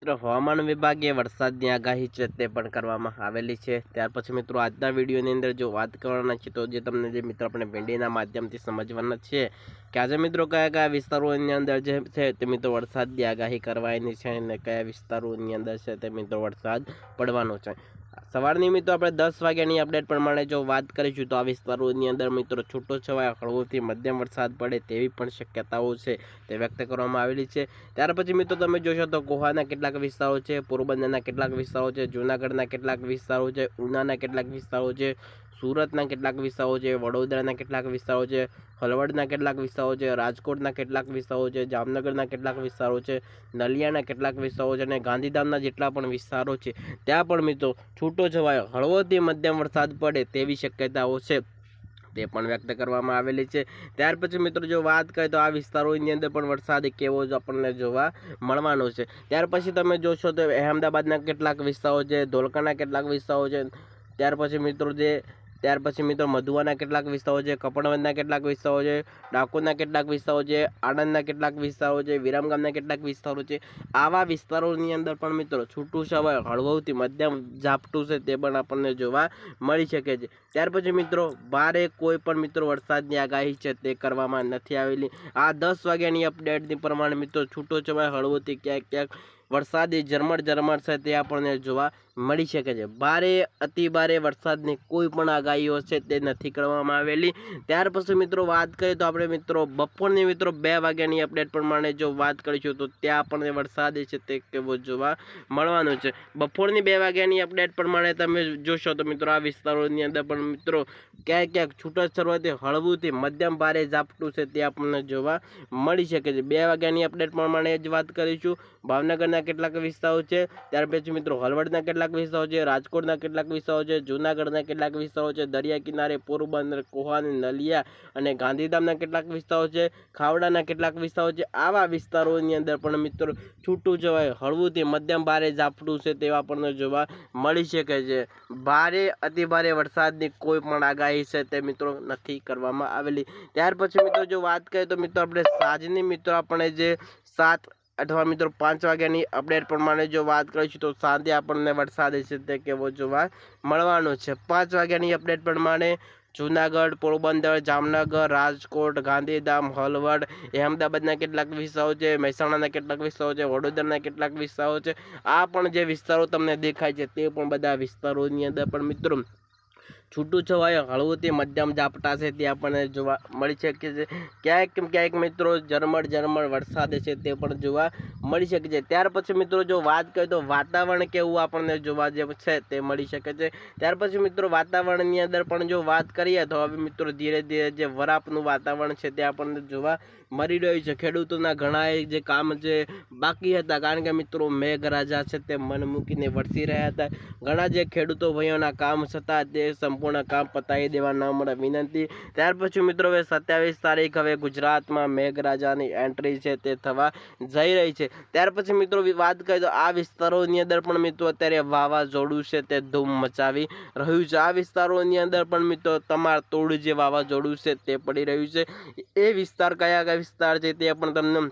મિત્રો હવામાન વિભાગે વરસાદની આગાહી છે તે પણ કરવામાં આવેલી છે। ત્યાર પછી મિત્રો આજના વિડીયોની અંદર જો વાત કરવાના છે તો જે તમને જે મિત્રો આપણે ભીંડીના માધ્યમથી સમજવાના છે કે આજે મિત્રો કયા કયા વિસ્તારોની અંદર જે છે તે મિત્રો વરસાદની આગાહી કરવાની છે અને કયા વિસ્તારોની અંદર છે તે મિત્રો વરસાદ પડવાનો છે। સવારની મિત્રો આપણે 10 વાગ્યાની અપડેટ પ્રમાણે જો વાત કરીશું તો આ વિસ્તારોની અંદર મિત્રો છૂટો છવાયો હળવોથી મધ્યમ વરસાદ પડે તેવી પણ શક્યતાઓ છે તે વ્યક્ત કરવામાં આવેલી છે। ત્યાર પછી મિત્રો તમે જોશો તો ગોહાના કેટલાક વિસ્તારો છે, પોરબંદરના કેટલાક વિસ્તારો છે, જૂનાગઢના કેટલાક વિસ્તારો છે, ઉનાના કેટલાક વિસ્તારો છે, સુરતના કેટલાક વિસ્તારો છે, વડોદરાના કેટલાક વિસ્તારો છે, હળવદના કેટલાક વિસ્તારો છે, રાજકોટના કેટલાક વિસ્તારો છે, જામનગરના કેટલાક વિસ્તારો છે, નલિયાના કેટલાક વિસ્તારો છે અને ગાંધીધામના જેટલા પણ વિસ્તારો છે ત્યાં પણ મિત્રો છૂટો છવાયો હળવોથી મધ્યમ વરસાદ પડે તેવી શક્યતાઓ છે તે પણ વ્યક્ત કરવામાં આવેલી છે। ત્યાર પછી મિત્રો જો વાત કરીએ તો આ વિસ્તારોની અંદર પણ વરસાદ કેવો જ આપણને જોવા મળવાનો છે। ત્યાર પછી તમે જોશો તો અહેમદાબાદના કેટલાક વિસ્તારો છે, ધોળકાના કેટલાક વિસ્તારો છે, ત્યાર પછી મિત્રો મધુવાના કેટલાક વિસ્તારો છે, કપડવંજના કેટલાક વિસ્તારો છે, ડાકોરના કેટલાક વિસ્તારો છે, આણંદના કેટલાક વિસ્તારો છે, વિરમગામના કેટલાક વિસ્તારો છે। આવા વિસ્તારોની અંદર પણ મિત્રો છૂટું છવાયું હળવોથી મધ્યમ ઝાપટું છે તે પણ આપણને જોવા મળી શકે છે। ત્યાર પછી મિત્રો ભારે કોઈ પણ મિત્રો વરસાદની આગાહી છે તે કરવામાં નથી આવેલી। આ 10 વાગ્યાની અપડેટની પ્રમાણે મિત્રો છૂટો છવાયો હળવોથી ક્યાંક ક્યાંક વરસાદી ઝરમર છે તે આપણને જોવા મળી શકે છે। ભારે અતિ ભારે વરસાદની કોઈ પણ આગાહીઓ છે તે નથી કરવામાં આવેલી। ત્યાર પછી મિત્રો વાત કરીએ તો આપણે મિત્રો બપોરની મિત્રો 2 વાગ્યાની અપડેટ પ્રમાણે જો વાત કરીશું તો ત્યાં આપણને વરસાદ છે તે કેવો જોવા મળવાનો છે। બપોરની 2 વાગ્યાની અપડેટ પ્રમાણે તમે જોશો તો મિત્રો આ વિસ્તારોની અંદર પણ મિત્રો ક્યાંક ક્યાંક છૂટાછવાયાથી હળવુંથી મધ્યમ ભારે ઝાપટું છે તે આપણને જોવા મળી શકે છે। 2 વાગ્યાની અપડેટ પ્રમાણે જ વાત કરીશું ભાવનગરના કેટલાક વિસ્તારો છે, ત્યાર પછી મિત્રો હળવદના કેટલાક વિસ્તારો છે, રાજકોટના કેટલાક વિસ્તારો છે, જૂનાગઢના કેટલાક વિસ્તારો છે, દરિયા કિનારે પોરબંદર, કોહાની, નલિયા અને ગાંધીધામના કેટલાક વિસ્તારો છે, ખાવડાના કેટલાક વિસ્તારો છે। આવા વિસ્તારોની અંદર પણ મિત્રો છૂટું છવાયું હળવુંથી મધ્યમ ભારે ઝાપટું છે તેવા આપણને જોવા મળી શકે છે। ભારે અતિ ભારે વરસાદની કોઈ પણ આગાહી છે તે મિત્રો નથી કરવામાં આવેલી। ત્યાર પછી મિત્રો જો વાત કરીએ તો મિત્રો આપણે સાંજની મિત્રો આપણે જે 7 અથવા મિત્રો 5 વાગ્યાની અપડેટ પ્રમાણે જો વાત કરીશું તો સાંજે આપણને વરસાદ છે તે કેવો જોવા મળવાનો છે। 5 વાગ્યાની અપડેટ પ્રમાણે જૂનાગઢ, પોરબંદર, જામનગર, રાજકોટ, ગાંધીધામ, હળવદ, અહેમદાબાદના કેટલાક વિસ્તારો છે, મહેસાણાના કેટલાક વિસ્તારો છે, વડોદરાના કેટલાક વિસ્તારો છે। આ પણ જે વિસ્તારો તમને દેખાય છે તે પણ બધા વિસ્તારોની અંદર પણ મિત્રો છૂટું છવાયું હળવુંથી મધ્યમ ઝાપટા છે તે આપણને જોવા મળી શકે છે। ક્યાંક ક્યાંક મિત્રો ઝરમર વરસાદ છે તે પણ જોવા મળી શકે છે। ત્યાર પછી મિત્રો જો વાત કરીએ તો વાતાવરણ કેવું આપણને જોવા જે છે તે મળી શકે છે। ત્યાર પછી મિત્રો વાતાવરણની અંદર પણ જો વાત કરીએ તો હવે મિત્રો ધીરે ધીરે જે વરાપનું વાતાવરણ છે તે આપણને જોવા મળી રહ્યું છે। ખેડૂતોના ઘણા જે કામ છે બાકી હતા કારણ કે મિત્રો મેઘરાજા છે તે મન મૂકીને વરસી રહ્યા હતા। ઘણા જે ખેડૂતો ભાઈઓના કામ છતાં તે સંપૂર્ણ કામ પતાવી દેવા ન મળે વિનંતી। ત્યાર પછી મિત્રો હવે 27 તારીખ હવે ગુજરાતમાં મેઘરાજાની એન્ટ્રી છે તે થવા જઈ રહી છે। ત્યાર પછી મિત્રો વાત કરીએ તો આ વિસ્તારોની અંદર પણ મિત્રો અત્યારે વાવાઝોડું છે તે ધૂમ મચાવી રહ્યું છે। આ વિસ્તારોની અંદર પણ મિત્રો તમાર તોડ જે વાવાઝોડું છે તે પડી રહ્યું છે। એ વિસ્તાર કયા કયા વિસ્તાર છે તે પણ તમને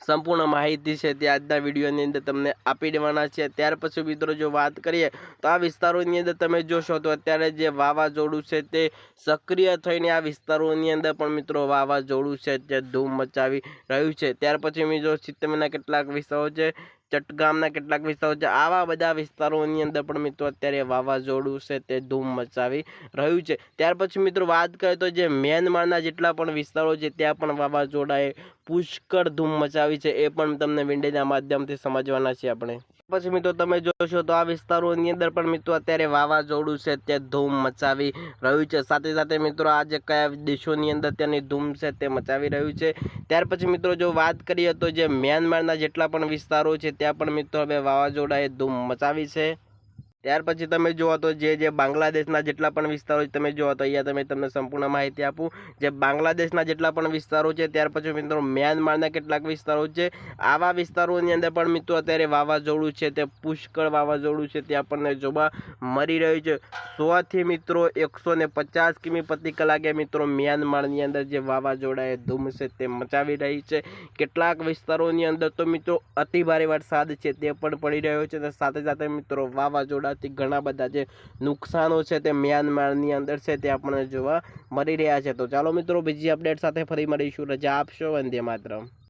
સંપૂર્ણ માહિતી છે તે આજના વિડીયોની અંદર તમને આપી દેવાના છે। ત્યાર પછી મિત્રો જો વાત કરીએ તો આ વિસ્તારોની અંદર તમે જોશો તો અત્યારે જે વાવાઝોડું છે તે સક્રિય થઈને આ વિસ્તારોની અંદર પણ મિત્રો વાવાઝોડું છે તે ધૂમ મચાવી રહ્યું છે। ત્યાર પછી મિત્રો સિત્તેરના કેટલાક વિસ્તારો છે, ચટગામના કેટલાક વિસ્તારો છે, આવા બધા વિસ્તારોની અંદર પણ મિત્રો અત્યારે વાવાઝોડું છે તે ધૂમ મચાવી રહ્યું છે। ત્યાર પછી મિત્રો વાત કરીએ તો જે મ્યાનમારના જેટલા પણ વિસ્તારો છે ત્યાં પણ વાવાઝોડાએ પુષ્કળ ધૂમ મચાવી છે એ પણ તમને વિડીયોના માધ્યમથી સમજવાના છે આપણે। પછી મિત્રો તમે જોશો તો આ વિસ્તારોની અંદર પણ મિત્રો અત્યારે વાવાઝોડું છે તે ધૂમ મચાવી રહ્યું છે। સાથે સાથે મિત્રો આજે કયા દેશોની અંદર તેની ધૂમ છે તે મચાવી રહ્યું છે। ત્યાર પછી મિત્રો જો વાત કરીએ તો જે મ્યાનમારના જેટલા પણ વિસ્તારો છે ત્યાં પણ મિત્રો હવે વાવાઝોડાએ ધૂમ મચાવી છે। ત્યાર પછી તમે જુઓ તો જે બાંગ્લાદેશના જેટલા પણ વિસ્તારો છે તમે જુઓ તો અહીંયા તમે તમને સંપૂર્ણ માહિતી આપું. જે બાંગ્લાદેશના જેટલા પણ વિસ્તારો છે, ત્યાર પછી મિત્રો મ્યાનમારના કેટલાક વિસ્તારો છે. આવા વિસ્તારોની અંદર પણ મિત્રો અત્યારે વાવાઝોડું છે તે પુષ્કળ વાવાઝોડું છે તે આપણને જોવા મળી રહ્યું છે. 100થી મિત્રો 150 કિમી પ્રતિ કલાકે મિત્રો મ્યાનમારની અંદર જે વાવાઝોડાએ ધૂમ છે તે મચાવી રહી છે. કેટલાક વિસ્તારોની અંદર તો મિત્રો અતિ ભારે વરસાદ છે તે પણ પડી રહ્યો છે, અને સાથે સાથે મિત્રો વાવાઝોડાથી ઘણા બધા જે નુકસાનો છે તે મ્યાનમારની અંદર છે તે આપણને જોવા મળી રહ્યા છે. તો ચાલો મિત્રો બીજી અપડેટ સાથે ફરી મળીશું. રજા આપશો. વંદે માતરમ.